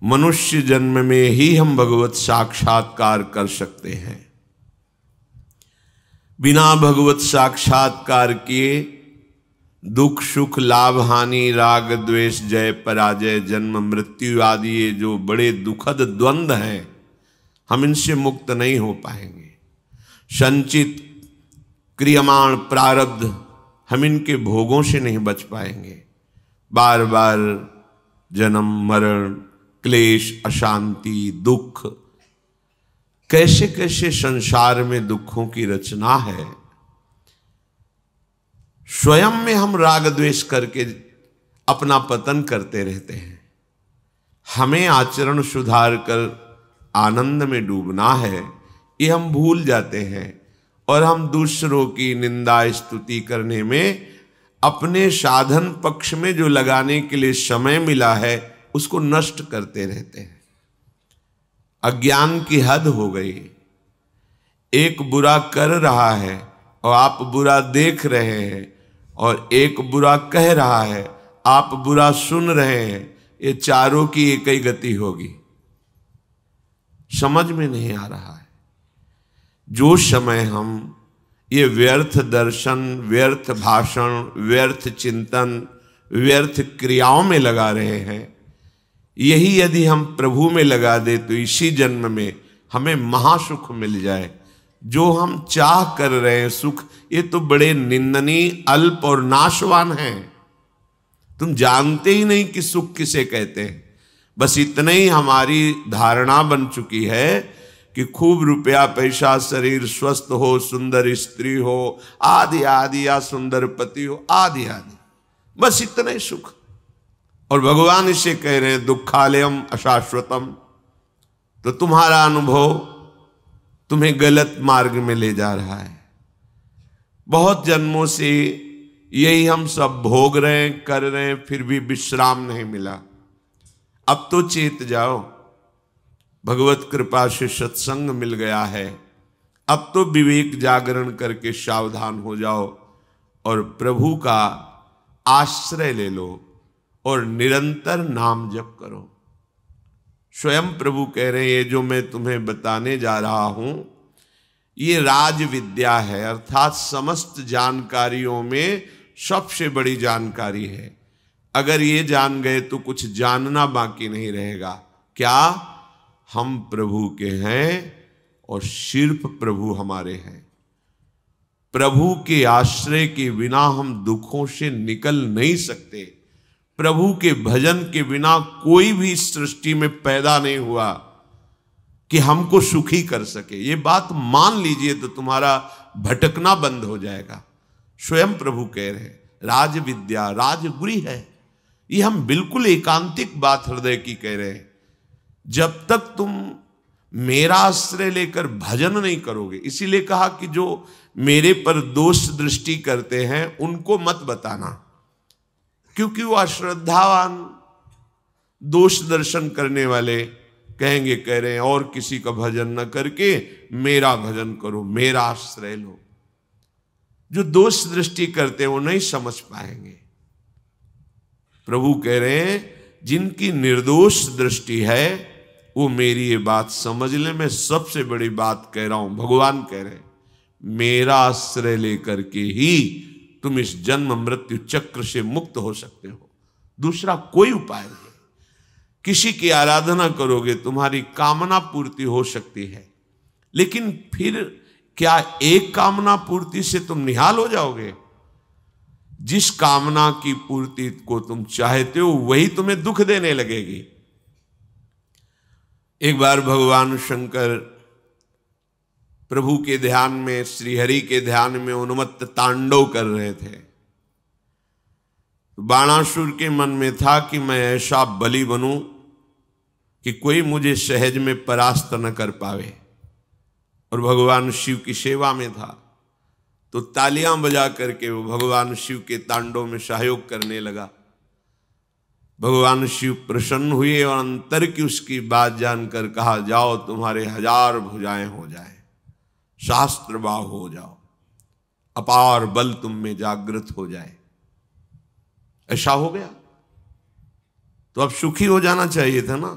मनुष्य जन्म में ही हम भगवत साक्षात्कार कर सकते हैं। बिना भगवत साक्षात्कार किए दुख सुख लाभ हानि राग द्वेष जय पराजय जन्म मृत्यु आदि ये जो बड़े दुखद द्वंद्व हैं, हम इनसे मुक्त नहीं हो पाएंगे। संचित क्रियमाण प्रारब्ध, हम इनके भोगों से नहीं बच पाएंगे। बार बार जन्म मरण क्लेश अशांति दुख, कैसे कैसे संसार में दुखों की रचना है। स्वयं में हम राग द्वेष करके अपना पतन करते रहते हैं। हमें आचरण सुधार कर आनंद में डूबना है, ये हम भूल जाते हैं और हम दूसरों की निंदा स्तुति करने में अपने साधन पक्ष में जो लगाने के लिए समय मिला है उसको नष्ट करते रहते हैं। अज्ञान की हद हो गई। एक बुरा कर रहा है और आप बुरा देख रहे हैं, और एक बुरा कह रहा है आप बुरा सुन रहे हैं। ये चारों की एक ही गति होगी। समझ में नहीं आ रहा है। जो समय हम ये व्यर्थ दर्शन, व्यर्थ भाषण, व्यर्थ चिंतन, व्यर्थ क्रियाओं में लगा रहे हैं, यही यदि हम प्रभु में लगा दे तो इसी जन्म में हमें महासुख मिल जाए। जो हम चाह कर रहे हैं सुख, ये तो बड़े निंदनीय अल्प और नाशवान हैं। तुम जानते ही नहीं कि सुख किसे कहते हैं। बस इतना ही हमारी धारणा बन चुकी है कि खूब रुपया पैसा, शरीर स्वस्थ हो, सुंदर स्त्री हो आदि आदि, या सुंदर पति हो आदि आदि, बस इतना ही सुख। और भगवान इसे कह रहे हैं दुखालयम अशाश्वतम। तो तुम्हारा अनुभव तुम्हें गलत मार्ग में ले जा रहा है। बहुत जन्मों से यही हम सब भोग रहे हैं, कर रहे हैं, फिर भी विश्राम नहीं मिला। अब तो चेत जाओ, भगवत कृपा से सत्संग मिल गया है। अब तो विवेक जागरण करके सावधान हो जाओ और प्रभु का आश्रय ले लो और निरंतर नाम जप करो। स्वयं प्रभु कह रहे हैं ये जो मैं तुम्हें बताने जा रहा हूं ये राज विद्या है, अर्थात समस्त जानकारियों में सबसे बड़ी जानकारी है। अगर ये जान गए तो कुछ जानना बाकी नहीं रहेगा। क्या? हम प्रभु के हैं और सिर्फ प्रभु हमारे हैं। प्रभु के आश्रय के बिना हम दुखों से निकल नहीं सकते। प्रभु के भजन के बिना कोई भी सृष्टि में पैदा नहीं हुआ कि हमको सुखी कर सके। ये बात मान लीजिए तो तुम्हारा भटकना बंद हो जाएगा। स्वयं प्रभु कह रहे हैं राज विद्या राजगुरी है। ये हम बिल्कुल एकांतिक बात हृदय की कह रहे हैं। जब तक तुम मेरा आश्रय लेकर भजन नहीं करोगे, इसीलिए कहा कि जो मेरे पर दोष दृष्टि करते हैं उनको मत बताना, क्योंकि वो अश्रद्धावान दोष दर्शन करने वाले कहेंगे, कह रहे हैं और किसी का भजन न करके मेरा भजन करो, मेरा आश्रय लो। जो दोष दृष्टि करते हैं वो नहीं समझ पाएंगे। प्रभु कह रहे हैं जिनकी निर्दोष दृष्टि है वो मेरी ये बात समझ ले। मैं सबसे बड़ी बात कह रहा हूं। भगवान कह रहे हैं मेरा आश्रय लेकर के ही तुम इस जन्म मृत्यु चक्र से मुक्त हो सकते हो। दूसरा कोई उपाय नहीं। किसी की आराधना करोगे तुम्हारी कामना पूर्ति हो सकती है, लेकिन फिर क्या एक कामना पूर्ति से तुम निहाल हो जाओगे? जिस कामना की पूर्ति को तुम चाहते हो वही तुम्हें दुख देने लगेगी। एक बार भगवान शंकर प्रभु के ध्यान में, श्रीहरि के ध्यान में उन्मत्त तांडव कर रहे थे। बाणासुर के मन में था कि मैं ऐसा बलि बनूं कि कोई मुझे सहज में परास्त न कर पावे, और भगवान शिव की सेवा में था। तो तालियां बजा करके वो भगवान शिव के तांडव में सहयोग करने लगा। भगवान शिव प्रसन्न हुए और अंतर की उसकी बात जानकर कहा जाओ तुम्हारे 1000 भुजाएं हो जाए, शास्त्रबाह हो जाओ, अपार बल तुम में जागृत हो जाए। ऐसा हो गया तो अब सुखी हो जाना चाहिए था ना।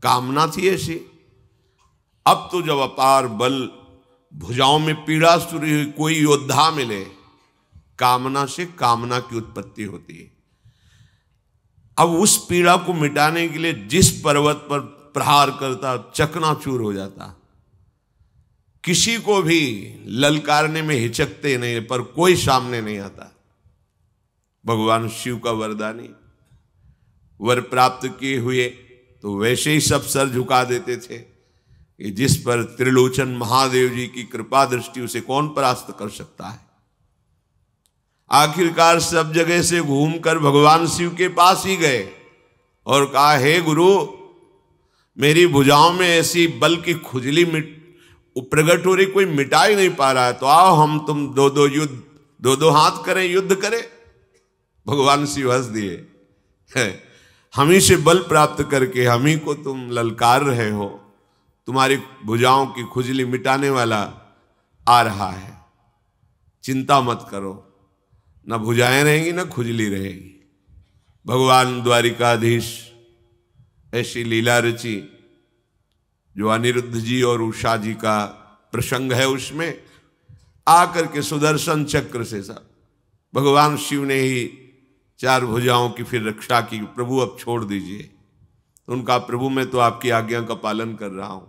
कामना थी ऐसी। अब तो जब अपार बल, भुजाओं में पीड़ा शुरू हुई, कोई योद्धा मिले, कामना से कामना की उत्पत्ति होती है। अब उस पीड़ा को मिटाने के लिए जिस पर्वत पर प्रहार करता चकनाचूर हो जाता। किसी को भी ललकारने में हिचकते नहीं, पर कोई सामने नहीं आता। भगवान शिव का वरदानी, वर प्राप्त किए हुए तो वैसे ही सब सर झुका देते थे कि जिस पर त्रिलोचन महादेव जी की कृपा दृष्टि, उसे कौन परास्त कर सकता है। आखिरकार सब जगह से घूमकर भगवान शिव के पास ही गए और कहा, हे गुरु, मेरी भुजाओं में ऐसी बल की खुजली प्रकट हो रही, कोई मिटा ही नहीं पा रहा है, तो आओ हम तुम दो दो हाथ करें, युद्ध करें। भगवान शिव हंस दिए, हम ही से बल प्राप्त करके हम ही को तुम ललकार रहे हो, तुम्हारी भुजाओं की खुजली मिटाने वाला आ रहा है, चिंता मत करो, न भुजाएं रहेंगी न खुजली रहेगी। भगवान द्वारिकाधीश ऐसी लीला रची, जो अनिरुद्ध जी और उषा जी का प्रसंग है, उसमें आकर के सुदर्शन चक्र से सब भगवान शिव ने ही चार भुजाओं की फिर रक्षा की। प्रभु अब छोड़ दीजिए। तो उनका, प्रभु मैं तो आपकी आज्ञा का पालन कर रहा हूं।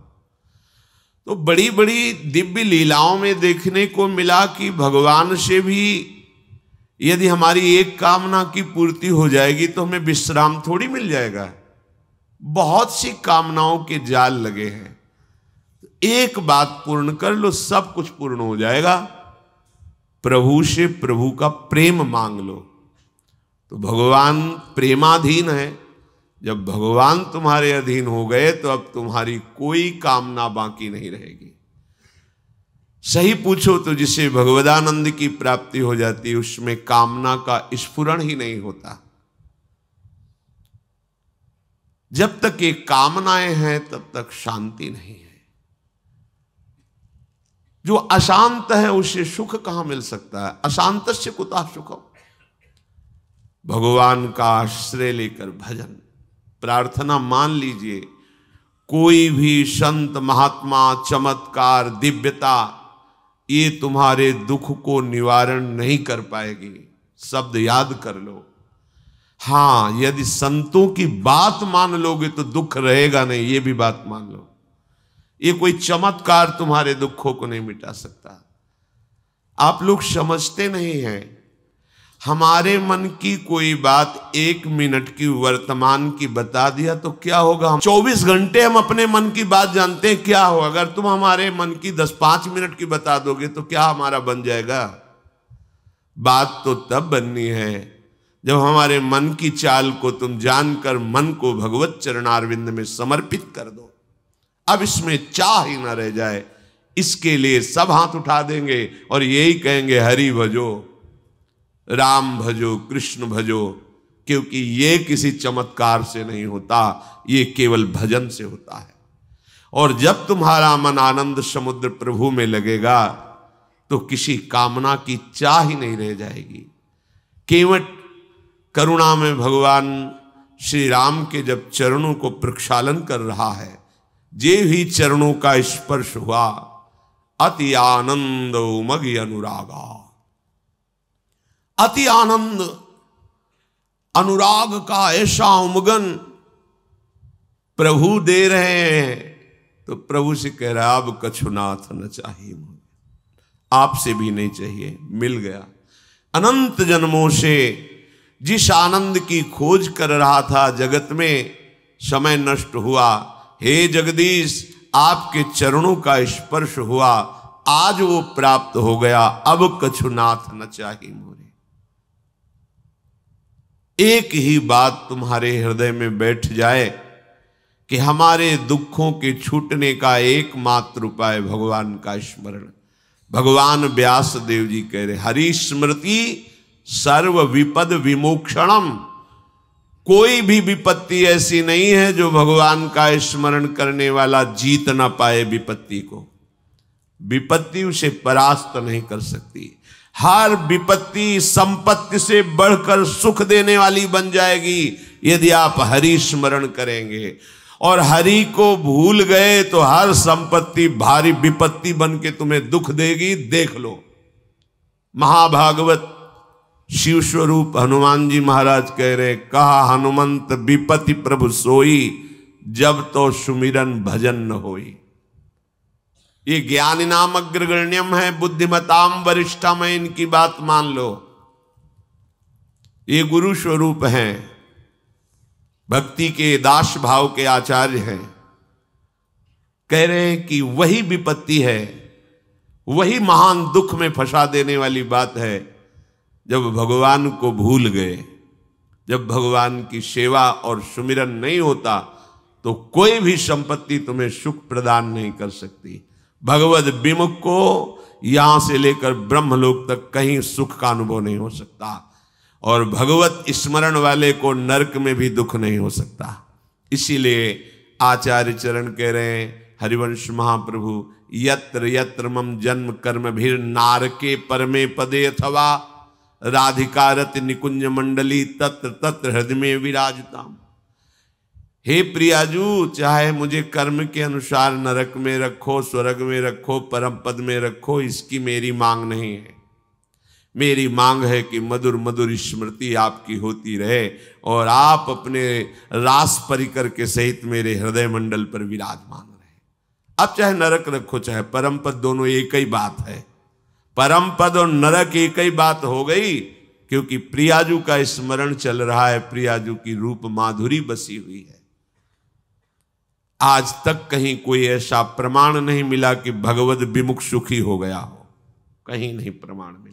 तो बड़ी बड़ी दिव्य लीलाओं में देखने को मिला कि भगवान से भी यदि हमारी एक कामना की पूर्ति हो जाएगी तो हमें विश्राम थोड़ी मिल जाएगा। बहुत सी कामनाओं के जाल लगे हैं, एक बात पूर्ण कर लो, सब कुछ पूर्ण हो जाएगा। प्रभु से प्रभु का प्रेम मांग लो। तो भगवान प्रेमाधीन है। जब भगवान तुम्हारे अधीन हो गए तो अब तुम्हारी कोई कामना बाकी नहीं रहेगी। सही पूछो तो जिसे भगवदानंद की प्राप्ति हो जाती है, उसमें कामना का स्फुरण ही नहीं होता। जब तक ये कामनाएं हैं तब तक शांति नहीं है। जो अशांत है उसे सुख कहां मिल सकता है? अशांतस्य कुतः सुखम। भगवान का आश्रय लेकर भजन प्रार्थना मान लीजिए। कोई भी संत महात्मा, चमत्कार, दिव्यता ये तुम्हारे दुख को निवारण नहीं कर पाएगी। शब्द याद कर लो। हाँ, यदि संतों की बात मान लोगे तो दुख रहेगा नहीं, ये भी बात मान लो। ये कोई चमत्कार तुम्हारे दुखों को नहीं मिटा सकता। आप लोग समझते नहीं हैं। हमारे मन की कोई बात 1 मिनट की वर्तमान की बता दिया तो क्या होगा? हम 24 घंटे हम अपने मन की बात जानते हैं क्या हो। अगर तुम हमारे मन की 10-5 मिनट की बता दोगे तो क्या हमारा बन जाएगा? बात तो तब बननी है जब हमारे मन की चाल को तुम जानकर मन को भगवत चरणारविंद में समर्पित कर दो। अब इसमें चाह ही ना रह जाए। इसके लिए सब हाथ उठा देंगे और यही कहेंगे, हरि भजो, राम भजो, कृष्ण भजो। क्योंकि ये किसी चमत्कार से नहीं होता, ये केवल भजन से होता है। और जब तुम्हारा मन आनंद समुद्र प्रभु में लगेगा तो किसी कामना की चाह ही नहीं रह जाएगी। केवट करुणा में भगवान श्री राम के जब चरणों को प्रक्षालन कर रहा है, जे ही चरणों का स्पर्श हुआ, अति आनंद उमगी अनुरागा। अति आनंद, अनुराग का ऐसा उमगन प्रभु दे रहे हैं। तो प्रभु से कह रहा, अब कछुनाथ न चाहिए, आपसे भी नहीं चाहिए, मिल गया। अनंत जन्मों से जिस आनंद की खोज कर रहा था जगत में, समय नष्ट हुआ। हे जगदीश, आपके चरणों का स्पर्श हुआ, आज वो प्राप्त हो गया। अब कछुनाथ न चाहिए मोरे। एक ही बात तुम्हारे हृदय में बैठ जाए कि हमारे दुखों के छूटने का एकमात्र उपाय भगवान का स्मरण। भगवान व्यास देव जी कह रहे, हरि स्मृति सर्व विपद विमोक्षणम। कोई भी विपत्ति ऐसी नहीं है जो भगवान का स्मरण करने वाला जीत ना पाए विपत्ति को। विपत्ति उसे परास्त नहीं कर सकती। हर विपत्ति संपत्ति से बढ़कर सुख देने वाली बन जाएगी यदि आप हरि स्मरण करेंगे। और हरि को भूल गए तो हर संपत्ति भारी विपत्ति बन के तुम्हें दुख देगी। देख लो, महाभागवत शिव स्वरूप हनुमान जी महाराज कह रहे, कहा हनुमंत विपत्ति प्रभु सोई, जब तो सुमिरन भजन न होई। ये ज्ञानी नाम अग्रगण्यम है, बुद्धिमताम वरिष्ठम है, इनकी बात मान लो। ये गुरु स्वरूप हैं, भक्ति के दास भाव के आचार्य हैं। कह रहे हैं कि वही विपत्ति है, वही महान दुख में फंसा देने वाली बात है जब भगवान को भूल गए। जब भगवान की सेवा और सुमिरन नहीं होता तो कोई भी संपत्ति तुम्हें सुख प्रदान नहीं कर सकती। भगवद विमुख को यहां से लेकर ब्रह्मलोक तक कहीं सुख का अनुभव नहीं हो सकता, और भगवत स्मरण वाले को नरक में भी दुख नहीं हो सकता। इसीलिए आचार्य चरण कह रहे हैं, हरिवंश महाप्रभु, यत्र यत्र मम जन्म कर्म भीर नारके परमे पदे अथवा राधिकारत निकुंज मंडली तत्र तत्र हृदय में विराजताम। हे प्रियाजू, चाहे मुझे कर्म के अनुसार नरक में रखो, स्वर्ग में रखो, परम पद में रखो, इसकी मेरी मांग नहीं है। मेरी मांग है कि मधुर मधुर स्मृति आपकी होती रहे और आप अपने रास परिकर के सहित मेरे हृदय मंडल पर विराजमान रहे। अब चाहे नरक रखो चाहे परम पद, दोनों एक ही बात है। परम पद और नरक एक ही बात हो गई, क्योंकि प्रियाजू का स्मरण चल रहा है, प्रियाजू की रूप माधुरी बसी हुई है। आज तक कहीं कोई ऐसा प्रमाण नहीं मिला कि भगवद विमुख सुखी हो गया हो, कहीं नहीं प्रमाण मिला।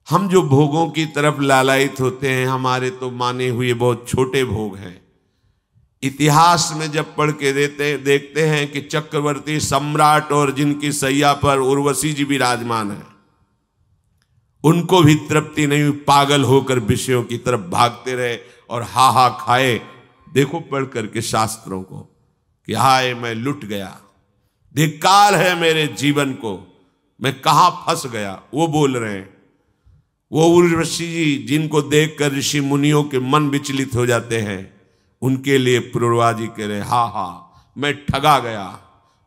हम जो भोगों की तरफ लालायित होते हैं, हमारे तो माने हुए बहुत छोटे भोग हैं। इतिहास में जब पढ़ के देखते हैं कि चक्रवर्ती सम्राट और जिनकी सैया पर उर्वशी जी विराजमान है, उनको भी तृप्ति नहीं हुई, पागल होकर विषयों की तरफ भागते रहे और हा खाए। देखो पढ़ करके शास्त्रों को कि हाय मैं लुट गया, धिक्कार है मेरे जीवन को, मैं कहां फंस गया। वो बोल रहे हैं, वो उर्वशी जी जिनको देखकर ऋषि मुनियों के मन विचलित हो जाते हैं, उनके लिए पूर्वा जी कह रहे, हा मैं ठगा गया,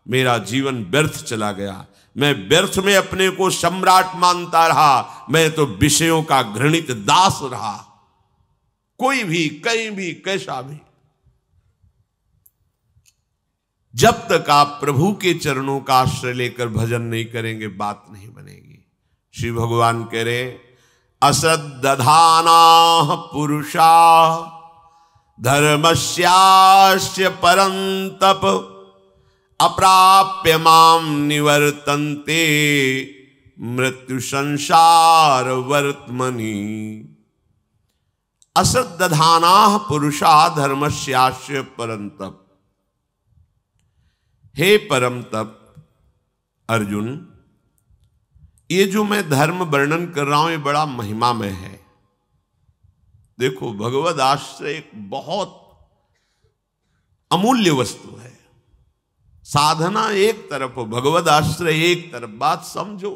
मेरा जीवन व्यर्थ चला गया, मैं व्यर्थ में अपने को सम्राट मानता रहा, मैं तो विषयों का घृणित दास रहा। कोई भी कहीं भी कैसा भी, जब तक आप प्रभु के चरणों का आश्रय लेकर भजन नहीं करेंगे बात नहीं बनेगी। श्री भगवान कह रहे, अश्रद्धाना पुरुषा धर्मस्यास्य परंतप अप्राप्य माम निवर्तन्ते मृत्यु संसार वर्तमनि। अश्रद्धाना पुरुषा धर्मस्यास्य परंतप। हे परम तप अर्जुन, ये जो मैं धर्म वर्णन कर रहा हूं ये बड़ा महिमामय है। देखो, भगवद आश्रय एक बहुत अमूल्य वस्तु है। साधना एक तरफ हो, भगवद आश्रय एक तरफ। बात समझो,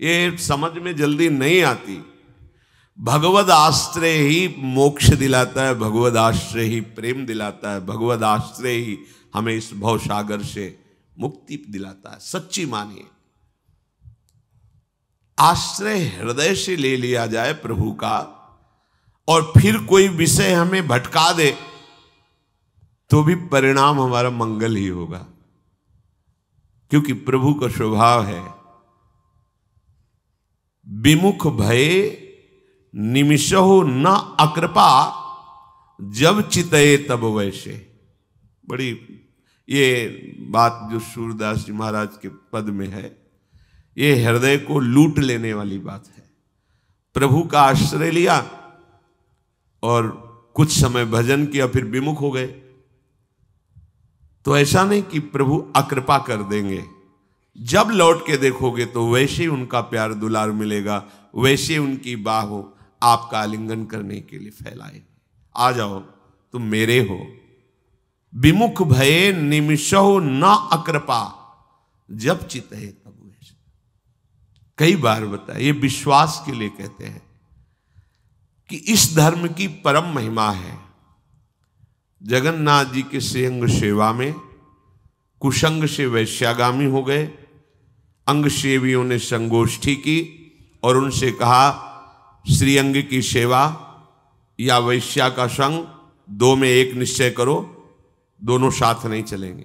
ये समझ में जल्दी नहीं आती। भगवद आश्रय ही मोक्ष दिलाता है, भगवद आश्रय ही प्रेम दिलाता है, भगवद आश्रय ही हमें इस भवसागर से मुक्ति दिलाता है। सच्ची मानिए, आश्रय हृदय से ले लिया जाए प्रभु का, और फिर कोई विषय हमें भटका दे तो भी परिणाम हमारा मंगल ही होगा, क्योंकि प्रभु का स्वभाव है विमुख भय निमिषो न अकृपा, जब चितये तब वैसे। बड़ी ये बात जो सूरदास जी महाराज के पद में है, ये हृदय को लूट लेने वाली बात है। प्रभु का आश्रय लिया और कुछ समय भजन किया, फिर विमुख हो गए, तो ऐसा नहीं कि प्रभु अकृपा कर देंगे। जब लौट के देखोगे तो वैसे ही उनका प्यार दुलार मिलेगा, वैसे उनकी बाह आपका आलिंगन करने के लिए फैलाए। आ जाओ तुम मेरे हो। विमुख भये निमिषो न अकृपा, जब चित है तब वैसे। कई बार बताया, ये विश्वास के लिए कहते हैं कि इस धर्म की परम महिमा है। जगन्नाथ जी के श्रीअंग सेवा में कुशंग से वैश्यागामी हो गए। अंग सेवियों ने संगोष्ठी की और उनसे कहा श्रीअंग की सेवा या वैश्या का संग, दो में एक निश्चय करो, दोनों साथ नहीं चलेंगे।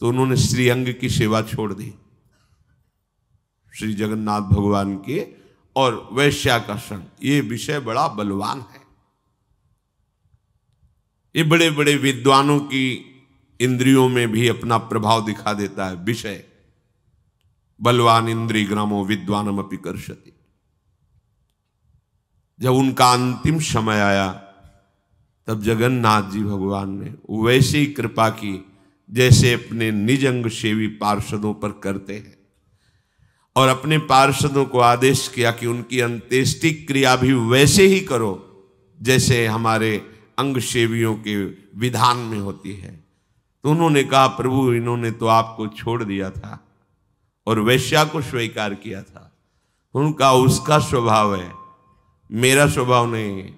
तो उन्होंने श्रीअंग की सेवा छोड़ दी, श्री जगन्नाथ भगवान के और वैश्या का संग। ये विषय बड़ा बलवान है। ये बड़े बड़े विद्वानों की इंद्रियों में भी अपना प्रभाव दिखा देता है विषय। बलवान इंद्रिय ग्रामो विद्वानम अपि कर्षति। जब उनका अंतिम समय आया तब जगन्नाथ जी भगवान ने वैसे ही कृपा की जैसे अपने निज अंग सेवी पार्षदों पर करते हैं, और अपने पार्षदों को आदेश किया कि उनकी अंत्येष्टि क्रिया भी वैसे ही करो जैसे हमारे अंग सेवियों के विधान में होती है। तो उन्होंने कहा प्रभु इन्होंने तो आपको छोड़ दिया था और वैश्या को स्वीकार किया था। उनका उसका स्वभाव है, मेरा स्वभाव नहीं है।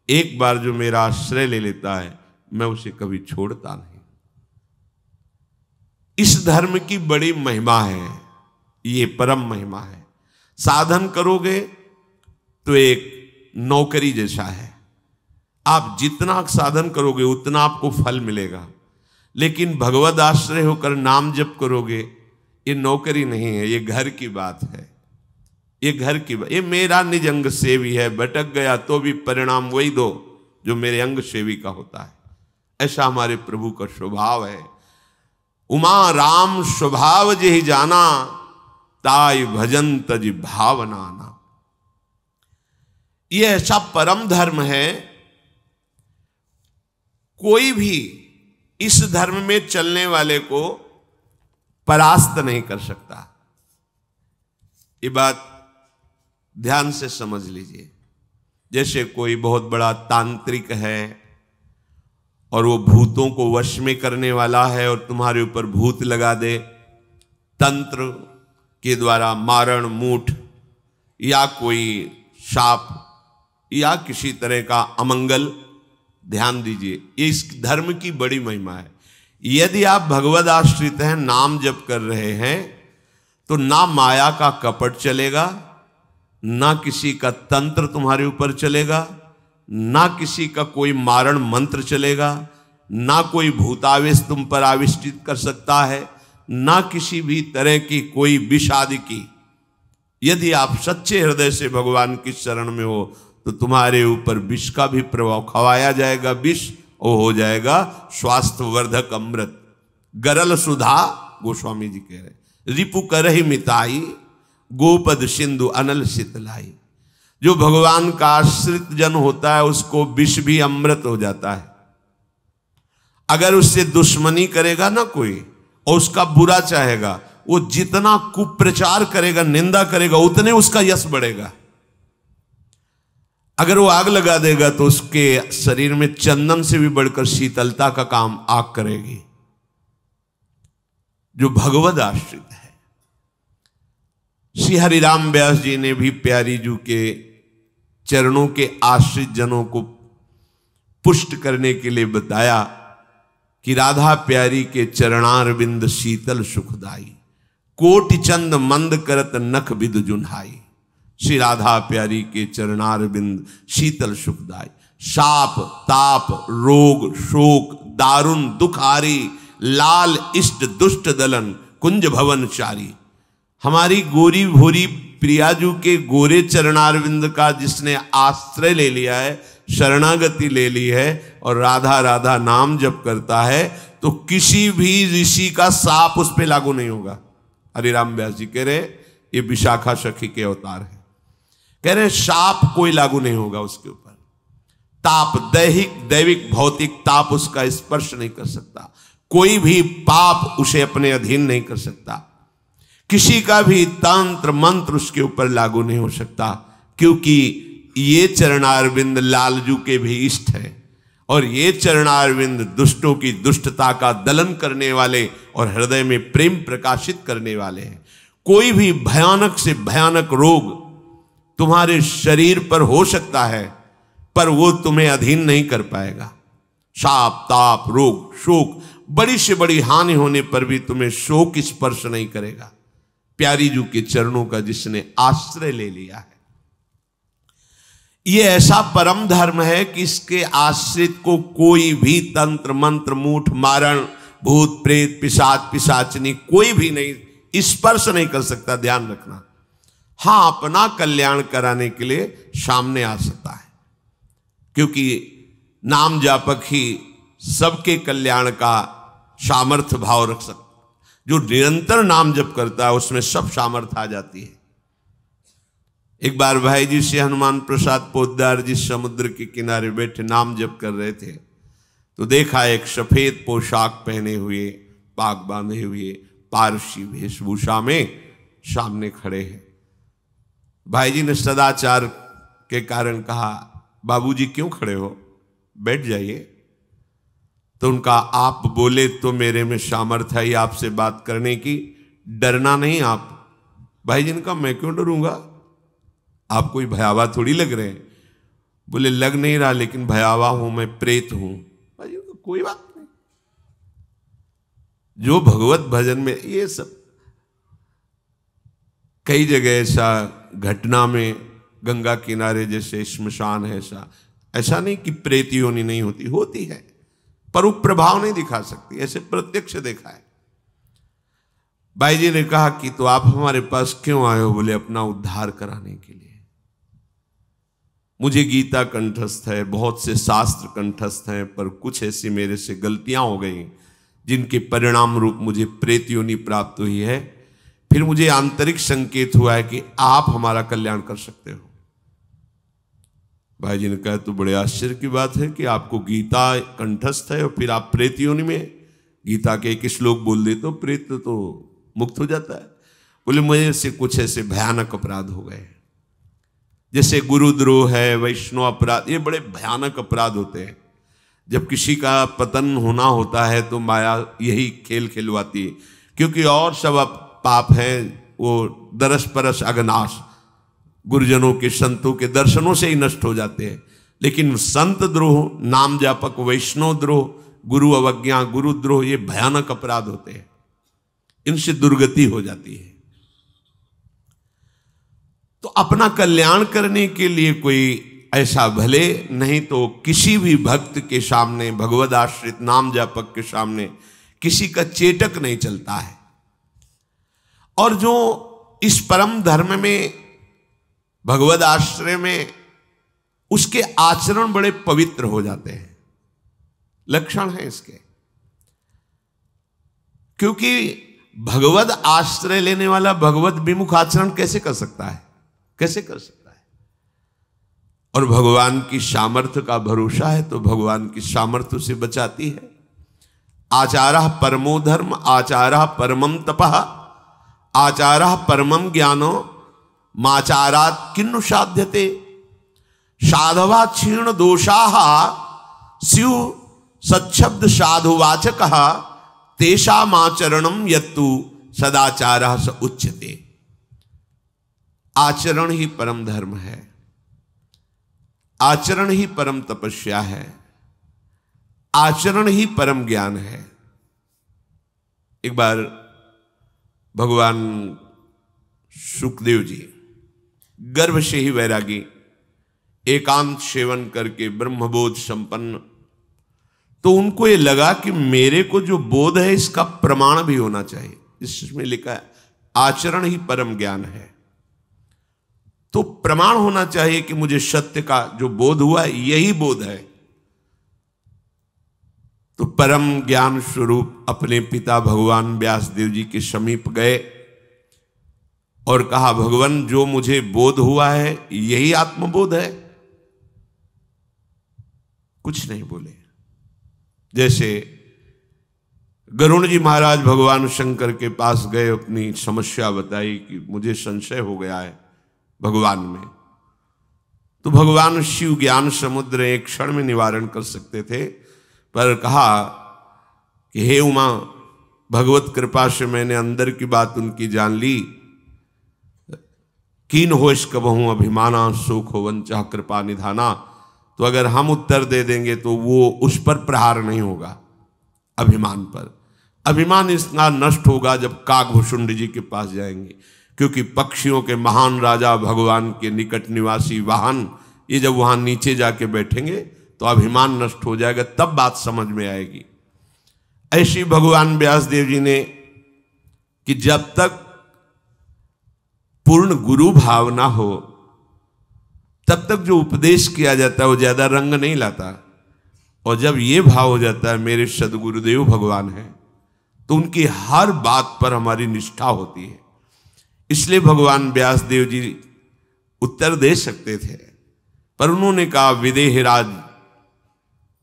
एक बार जो मेरा आश्रय ले लेता है मैं उसे कभी छोड़ता नहीं। इस धर्म की बड़ी महिमा है, ये परम महिमा है। साधन करोगे तो एक नौकरी जैसा है, आप जितना साधन करोगे उतना आपको फल मिलेगा। लेकिन भगवद आश्रय होकर नाम जप करोगे, ये नौकरी नहीं है, ये घर की बात है। ये घर की बात, ये मेरा निज अंग सेवी है, भटक गया तो भी परिणाम वही दो जो मेरे अंग सेवी का होता है। ऐसा हमारे प्रभु का स्वभाव है। उमा राम स्वभाव जेहि जाना, ताई भजन तज भावना ना। ये ऐसा परम धर्म है, कोई भी इस धर्म में चलने वाले को परास्त नहीं कर सकता। ये बात ध्यान से समझ लीजिए। जैसे कोई बहुत बड़ा तांत्रिक है और वो भूतों को वश में करने वाला है और तुम्हारे ऊपर भूत लगा दे, तंत्र के द्वारा मारण मूठ या कोई शाप या किसी तरह का अमंगल, ध्यान दीजिए, ये इस धर्म की बड़ी महिमा है। यदि आप भगवद आश्रित हैं, नाम जप कर रहे हैं, तो ना माया का कपट चलेगा, ना किसी का तंत्र तुम्हारे ऊपर चलेगा, ना किसी का कोई मारण मंत्र चलेगा, ना कोई भूतावेश तुम पर आविष्टित कर सकता है, ना किसी भी तरह की कोई विष आदि की। यदि आप सच्चे हृदय से भगवान की शरण में हो तो तुम्हारे ऊपर विष का भी प्रभाव खवाया जाएगा, विष वो हो जाएगा स्वास्थ्यवर्धक अमृत। गरल सुधा, गोस्वामी जी कह रहे, रिपु करहि मिताई, गोपद सिंधु अनल शीतलाई। जो भगवान का आश्रित जन होता है उसको विष भी अमृत हो जाता है। अगर उससे दुश्मनी करेगा ना कोई और उसका बुरा चाहेगा, वो जितना कुप्रचार करेगा, निंदा करेगा, उतने उसका यश बढ़ेगा। अगर वो आग लगा देगा तो उसके शरीर में चंदन से भी बढ़कर शीतलता का काम आग करेगी। जो भगवद आश्रित है। श्री हरिराम व्यास जी ने भी प्यारी जू के चरणों के आश्रित जनों को पुष्ट करने के लिए बताया कि राधा प्यारी के चरणारविंद शीतल सुखदाई, कोटि चंद मंद करत नख विद जुन्हाई। श्री राधा प्यारी के चरणारविंद शीतल सुखदाई। शाप ताप रोग शोक दारुण दुखारी, लाल इष्ट दुष्ट दलन कुंज भवन चारी। हमारी गोरी भोरी प्रियाजू के गोरे चरणारविंद का जिसने आश्रय ले लिया है, शरणागति ले ली है और राधा राधा नाम जप करता है, तो किसी भी ऋषि का साप उस पर लागू नहीं होगा। हरिराम व्यास जी कह रहे ये विशाखा सखी के अवतार है। कह रहे शाप कोई लागू नहीं होगा उसके ऊपर। ताप दैविक भौतिक ताप उसका स्पर्श नहीं कर सकता। कोई भी पाप उसे अपने अधीन नहीं कर सकता। किसी का भी तंत्र मंत्र उसके ऊपर लागू नहीं हो सकता, क्योंकि ये चरणारविंद लालजू के भी इष्ट है और ये चरणारविंद दुष्टों की दुष्टता का दलन करने वाले और हृदय में प्रेम प्रकाशित करने वाले हैं। कोई भी भयानक से भयानक रोग तुम्हारे शरीर पर हो सकता है, पर वो तुम्हें अधीन नहीं कर पाएगा। शाप, ताप, रोग, शोक, बड़ी से बड़ी हानि होने पर भी तुम्हें शोक स्पर्श नहीं करेगा, प्यारी जू के चरणों का जिसने आश्रय ले लिया है। यह ऐसा परम धर्म है कि इसके आश्रित को कोई भी तंत्र मंत्र, मूठ मारण, भूत प्रेत, पिशाच पिशाचनी कोई भी नहीं स्पर्श नहीं कर सकता। ध्यान रखना। हां, अपना कल्याण कराने के लिए सामने आ सकता है, क्योंकि नाम जापक ही सबके कल्याण का सामर्थ्य भाव रख सकता। जो निरंतर नाम जप करता है उसमें सब सामर्थ्य आ जाती है। एक बार भाई जी से हनुमान प्रसाद पोद्दार जी समुद्र के किनारे बैठे नाम जप कर रहे थे, तो देखा एक सफेद पोशाक पहने हुए, पाग बांधे हुए पारसी वेशभूषा में सामने खड़े हैं। भाई जी ने सदाचार के कारण कहा, बाबूजी क्यों खड़े हो, बैठ जाइए। तो उनका, आप बोले तो मेरे में सामर्थ्य है आपसे बात करने की, डरना नहीं आप। भाई जी ने कहा, मैं क्यों डरूंगा, आप कोई भयावा थोड़ी लग रहे हैं। बोले, लग नहीं रहा, लेकिन भयावा हूं, मैं प्रेत हूं। भाई जी को कोई बात नहीं। जो भगवत भजन में ये सब कई जगह ऐसा घटना में, गंगा किनारे जैसे श्मशान है, ऐसा नहीं कि प्रेत योनि नहीं होती, होती है, पर वो प्रभाव नहीं दिखा सकती। ऐसे प्रत्यक्ष देखा है। भाई जी ने कहा कि तो आप हमारे पास क्यों आए हो? बोले, अपना उद्धार कराने के लिए। मुझे गीता कंठस्थ है, बहुत से शास्त्र कंठस्थ हैं, पर कुछ ऐसी मेरे से गलतियां हो गई जिनके परिणाम रूप मुझे प्रेत योनि प्राप्त हुई है। फिर मुझे आंतरिक संकेत हुआ है कि आप हमारा कल्याण कर सकते हो। भाई जी ने कहा, तो बड़े आश्चर्य की बात है कि आपको गीता कंठस्थ है और फिर आप प्रेत योनि में गीता के एक श्लोक बोल दे तो प्रेत तो मुक्त हो जाता है। बोले, मुझे से कुछ ऐसे भयानक अपराध हो गए, जैसे गुरुद्रोह है, वैष्णव अपराध, ये बड़े भयानक अपराध होते हैं। जब किसी का पतन होना होता है तो माया यही खेल खिलवाती है, क्योंकि और सब पाप हैं वो दरस परस अगनाश, गुरुजनों के, संतों के दर्शनों से ही नष्ट हो जाते हैं। लेकिन संत द्रोह, नाम जापक, वैष्णव द्रोह, गुरु अवज्ञा, गुरुद्रोह, ये भयानक अपराध होते हैं, इनसे दुर्गति हो जाती है। तो अपना कल्याण करने के लिए कोई ऐसा भले नहीं तो किसी भी भक्त के सामने, भगवद आश्रित नाम जापक के सामने किसी का चेटक नहीं चलता है। और जो इस परम धर्म में, भगवद आश्रय में, उसके आचरण बड़े पवित्र हो जाते हैं, लक्षण है इसके। क्योंकि भगवद आश्रय लेने वाला भगवद विमुख आचरण कैसे कर सकता है, कैसे कर सकता है? और भगवान की सामर्थ्य का भरोसा है तो भगवान की सामर्थ्य से बचाती है। आचारः परमो धर्म, आचारः परमम तपः, आचारः परमम ज्ञानो, माचारात् किन्नु साध्यते। साधवा क्षीण दोषाः स्यु सच्छब्द साधुवाचकः, तेषामाचरणं यत्तु सदाचारः स उच्यते। आचरण ही परम धर्म है, आचरण ही परम तपस्या है, आचरण ही परम ज्ञान है। एक बार भगवान सुखदेव जी गर्भ से ही वैरागी, एकांत सेवन करके ब्रह्मबोध संपन्न, तो उनको ये लगा कि मेरे को जो बोध है इसका प्रमाण भी होना चाहिए। इसमें लिखा है आचरण ही परम ज्ञान है, तो प्रमाण होना चाहिए कि मुझे सत्य का जो बोध हुआ है यही बोध है। तो परम ज्ञान स्वरूप अपने पिता भगवान व्यासदेव जी के समीप गए और कहा, भगवान जो मुझे बोध हुआ है यही आत्मबोध है? कुछ नहीं बोले। जैसे गरुण जी महाराज भगवान शंकर के पास गए, अपनी समस्या बताई कि मुझे संशय हो गया है भगवान में, तो भगवान शिव ज्ञान समुद्र एक क्षण में निवारण कर सकते थे, पर कहा कि हे उमा, भगवत कृपा से मैंने अंदर की बात उनकी जान ली। कीन होश कबहूं अभिमाना, सुख हो वंचा कृपा निधाना। तो अगर हम उत्तर दे देंगे तो वो उस पर प्रहार नहीं होगा, अभिमान पर। अभिमान इसका नष्ट होगा जब काकभूषुंड जी के पास जाएंगे, क्योंकि पक्षियों के महान राजा भगवान के निकट निवासी वाहन, ये जब वहां नीचे जाके बैठेंगे तो अभिमान नष्ट हो जाएगा, तब बात समझ में आएगी। ऐसी भगवान व्यासदेव जी ने कि जब तक पूर्ण गुरु भाव ना हो तब तक जो उपदेश किया जाता है वो ज्यादा रंग नहीं लाता, और जब ये भाव हो जाता है मेरे सदगुरुदेव भगवान हैं, तो उनकी हर बात पर हमारी निष्ठा होती है। इसलिए भगवान व्यासदेव जी उत्तर दे सकते थे, पर उन्होंने कहा विदेहराज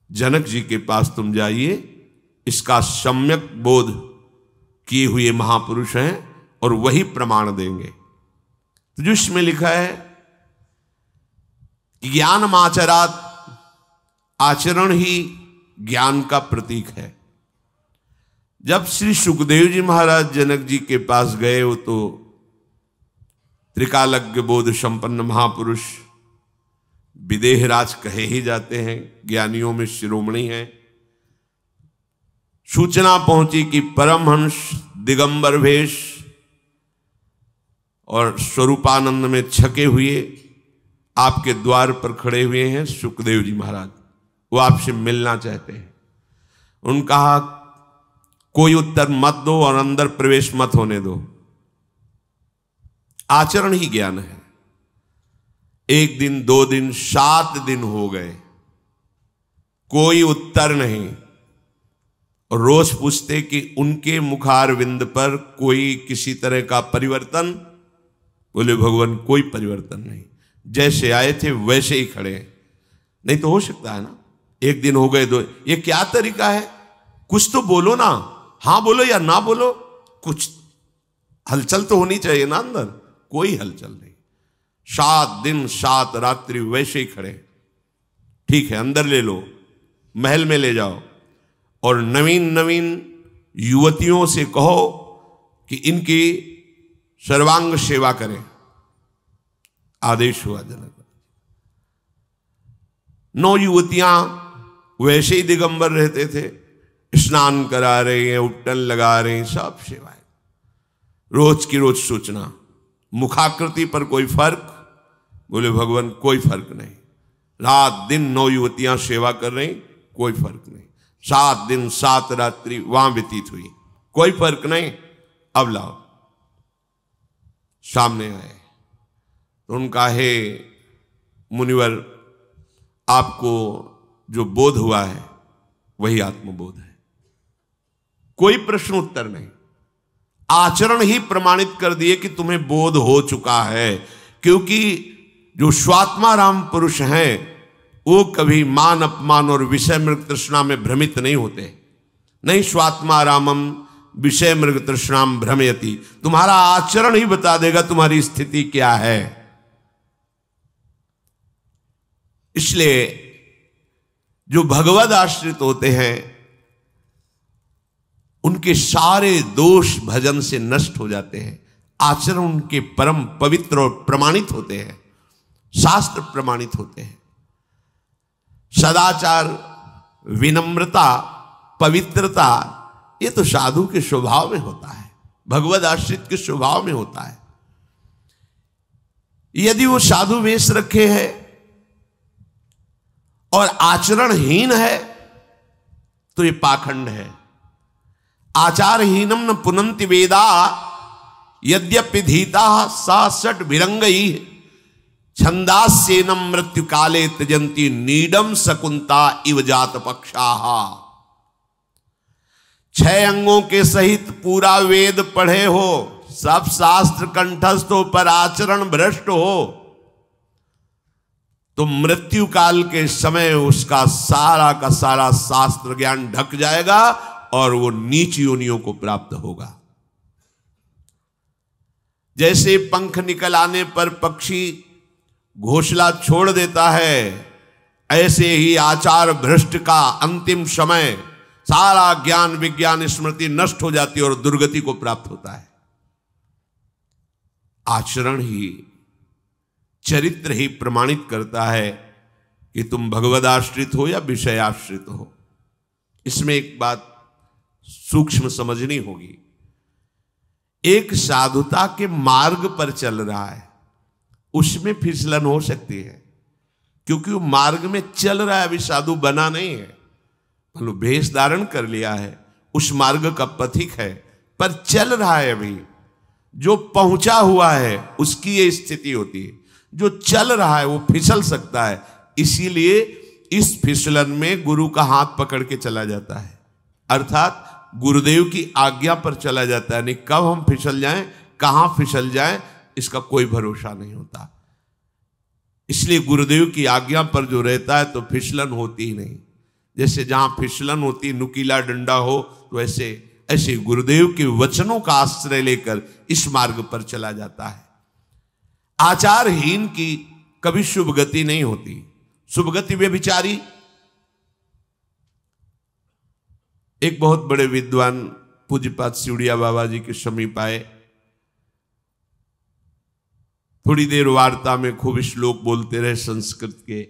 जनक जी के पास तुम जाइए, इसका सम्यक बोध किए हुए महापुरुष हैं और वही प्रमाण देंगे। तो जो इसमें लिखा है ज्ञान माचरात, आचरण ही ज्ञान का प्रतीक है। जब श्री सुखदेव जी महाराज जनक जी के पास गए, वो तो त्रिकालज्ञ बोध संपन्न महापुरुष विदेहराज कहे ही जाते हैं, ज्ञानियों में शिरोमणि हैं। सूचना पहुंची कि परमहंस दिगंबर वेश और स्वरूपानंद में छके हुए आपके द्वार पर खड़े हुए हैं सुखदेव जी महाराज, वो आपसे मिलना चाहते हैं। उन्होंने कहा कोई उत्तर मत दो और अंदर प्रवेश मत होने दो, आचरण ही ज्ञान है। 1 दिन 2 दिन 7 दिन हो गए, कोई उत्तर नहीं। और रोज पूछते कि उनके मुखारविंद पर कोई किसी तरह का परिवर्तन? बोले भगवान कोई परिवर्तन नहीं, जैसे आए थे वैसे ही खड़े हैं। नहीं तो हो सकता है ना 1 दिन हो गए 2, ये क्या तरीका है? कुछ तो बोलो ना, हां बोलो या ना बोलो, कुछ हलचल तो होनी चाहिए ना अंदर। कोई हलचल नहीं, 7 दिन 7 रात्रि वैसे ही खड़े। ठीक है, अंदर ले लो, महल में ले जाओ, और नवीन नवीन युवतियों से कहो कि इनकी सर्वांग सेवा करें। आदेश हुआ जनक। 9 युवतियां वैसे ही दिगंबर रहते थे, स्नान करा रही हैं, उपटन लगा रही हैं, सब सेवाएं। रोज की रोज सूचना। मुखाकृति पर कोई फर्क? बोले भगवान कोई फर्क नहीं। रात दिन 9 युवतियां सेवा कर रही, कोई फर्क नहीं। 7 दिन 7 रात्रि वहां व्यतीत हुई, कोई फर्क नहीं। अब लाओ। सामने आए तो उनका हे मुनिवर, आपको जो बोध हुआ है वही आत्मबोध है। कोई प्रश्न उत्तर नहीं, आचरण ही प्रमाणित कर दिए कि तुम्हें बोध हो चुका है। क्योंकि जो स्वात्माराम पुरुष हैं वो कभी मान अपमान और विषय मृग तृष्णा में भ्रमित नहीं होते। नहीं, स्वात्मारामम विषय मृग तृष्णाम भ्रमयति। तुम्हारा आचरण ही बता देगा तुम्हारी स्थिति क्या है। इसलिए जो भगवद आश्रित होते हैं उनके सारे दोष भजन से नष्ट हो जाते हैं। आचरण उनके परम पवित्र और प्रमाणित होते हैं, शास्त्र प्रमाणित होते हैं। सदाचार, विनम्रता, पवित्रता, ये तो साधु के स्वभाव में होता है, भगवद आश्रित के स्वभाव में होता है। यदि वो साधु वेश रखे है और आचरणहीन है तो ये पाखंड है। आचारहीनम न पुनंति वेदा यद्यपि धीता सा सट विरंगई छंदास्येनम मृत्यु काले त्यजंती नीडम शकुंता इव जात पक्षाहा। 6 अंगों के सहित पूरा वेद पढ़े हो, सब शास्त्र कंठस्थ हो, पर आचरण भ्रष्ट हो तो मृत्यु काल के समय उसका सारा का सारा शास्त्र ज्ञान ढक जाएगा और वो नीच योनियों को प्राप्त होगा। जैसे पंख निकल आने पर पक्षी घोंसला छोड़ देता है, ऐसे ही आचार भ्रष्ट का अंतिम समय सारा ज्ञान विज्ञान स्मृति नष्ट हो जाती है और दुर्गति को प्राप्त होता है। आचरण ही, चरित्र ही प्रमाणित करता है कि तुम भगवदाश्रित हो या विषयाश्रित हो। इसमें एक बात सूक्ष्म समझनी होगी। एक साधुता के मार्ग पर चल रहा है, उसमें फिसलन हो सकती है, क्योंकि वो मार्ग में चल रहा है, अभी साधु बना नहीं है। मतलब भेष धारण कर लिया है, उस मार्ग का पथिक है, पर चल रहा है अभी। जो पहुंचा हुआ है उसकी ये स्थिति होती है, जो चल रहा है वो फिसल सकता है। इसीलिए इस फिसलन में गुरु का हाथ पकड़ के चला जाता है, अर्थात गुरुदेव की आज्ञा पर चला जाता है। नहीं कब हम फिसल जाएं, कहां फिसल जाएं, इसका कोई भरोसा नहीं होता। इसलिए गुरुदेव की आज्ञा पर जो रहता है तो फिसलन होती ही नहीं। जैसे जहां फिसलन होती, नुकीला डंडा हो, तो ऐसे गुरुदेव के वचनों का आश्रय लेकर इस मार्ग पर चला जाता है। आचारहीन की कभी शुभ गति नहीं होती। शुभ गति व्यभिचारी। एक बहुत बड़े विद्वान पूज्यपाद सिवड़िया बाबा जी के समीप आए। थोड़ी देर वार्ता में खूब श्लोक बोलते रहे संस्कृत के।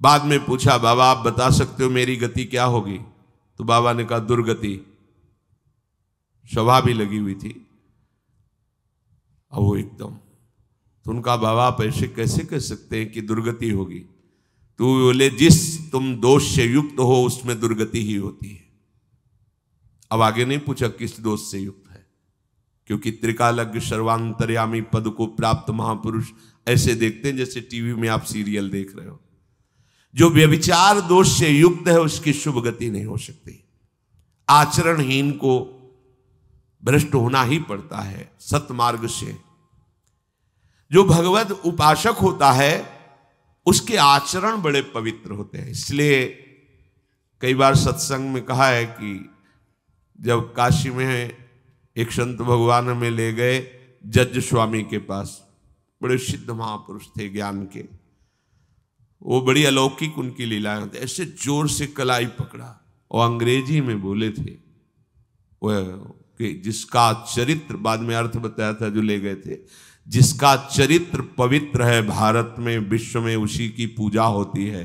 बाद में पूछा, बाबा आप बता सकते हो मेरी गति क्या होगी? तो बाबा ने कहा दुर्गति। सभा भी लगी हुई थी। अब वो एकदम, तो उनका बाबा आप ऐसे कैसे कह सकते हैं कि दुर्गति होगी? तो बोले, जिस तुम दोष से युक्त हो उसमें दुर्गति ही होती है। अब आगे नहीं पूछा किस दोष से युक्त है, क्योंकि त्रिकालज्ञ सर्वांतर्यामी पद को प्राप्त महापुरुष ऐसे देखते हैं जैसे टीवी में आप सीरियल देख रहे हो। जो व्यभिचार दोष से युक्त है उसकी शुभ गति नहीं हो सकती। आचरणहीन को भ्रष्ट होना ही पड़ता है सतमार्ग से। जो भगवत उपासक होता है उसके आचरण बड़े पवित्र होते हैं। इसलिए कई बार सत्संग में कहा है कि जब काशी में एक संत भगवान में ले गए जज स्वामी के पास, बड़े सिद्ध महापुरुष थे ज्ञान के, वो बड़ी अलौकिक उनकी लीलाएं थी। ऐसे जोर से कलाई पकड़ा और अंग्रेजी में बोले थे वो कि जिसका चरित्र, बाद में अर्थ बताया था जो ले गए थे, जिसका चरित्र पवित्र है भारत में विश्व में उसी की पूजा होती है,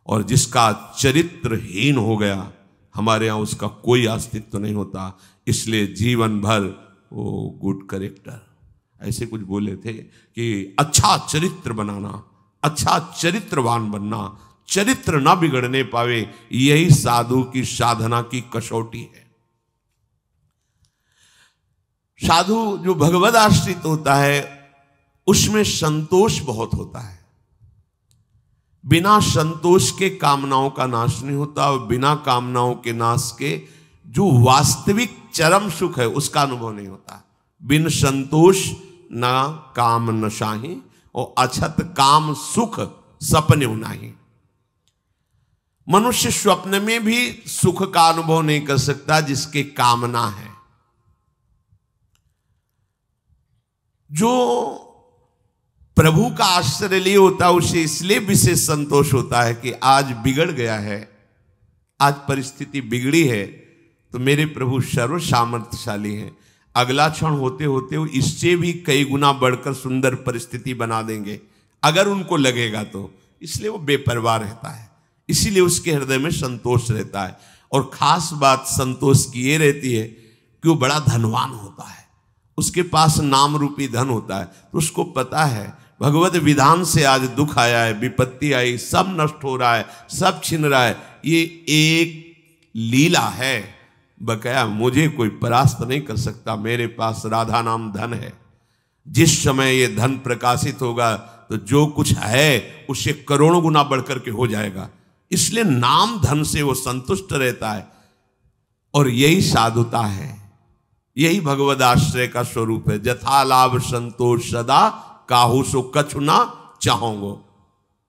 और जिसका चरित्र हीन हो गया हमारे यहाँ उसका कोई अस्तित्व नहीं होता। इसलिए जीवन भर वो गुड करेक्टर, ऐसे कुछ बोले थे कि अच्छा चरित्र बनाना, अच्छा चरित्रवान बनना, चरित्र ना बिगड़ने पावे, यही साधु की साधना की कसौटी है। साधु जो भगवद आश्रित होता है उसमें संतोष बहुत होता है। बिना संतोष के कामनाओं का नाश नहीं होता, और बिना कामनाओं के नाश के जो वास्तविक चरम सुख है उसका अनुभव नहीं होता। बिन संतोष ना काम नशाही, और अछत काम सुख सपने नहीं। मनुष्य स्वप्न में भी सुख का अनुभव नहीं कर सकता जिसके कामना है। जो प्रभु का आश्रय लिए होता है उसे इसलिए विशेष संतोष होता है कि आज बिगड़ गया है, आज परिस्थिति बिगड़ी है, तो मेरे प्रभु सर्व सामर्थ्यशाली हैं। अगला क्षण होते होते वो इससे भी कई गुना बढ़कर सुंदर परिस्थिति बना देंगे अगर उनको लगेगा तो। इसलिए वो बेपरवाह रहता है, इसीलिए उसके हृदय में संतोष रहता है। और खास बात संतोष की ये रहती है कि वो बड़ा धनवान होता है, उसके पास नाम रूपी धन होता है, तो उसको पता है भगवत विधान से आज दुख आया है, विपत्ति आई, सब नष्ट हो रहा है, सब छिन रहा है, ये एक लीला है, बकाया मुझे कोई परास्त नहीं कर सकता, मेरे पास राधा नाम धन है। जिस समय ये धन प्रकाशित होगा तो जो कुछ है उससे करोड़ों गुना बढ़कर के हो जाएगा। इसलिए नाम धन से वो संतुष्ट रहता है, और यही साधुता है, यही भगवद आश्रय का स्वरूप है। जथा लाभ संतोष सदा काहू सो कछु ना चाहोगो।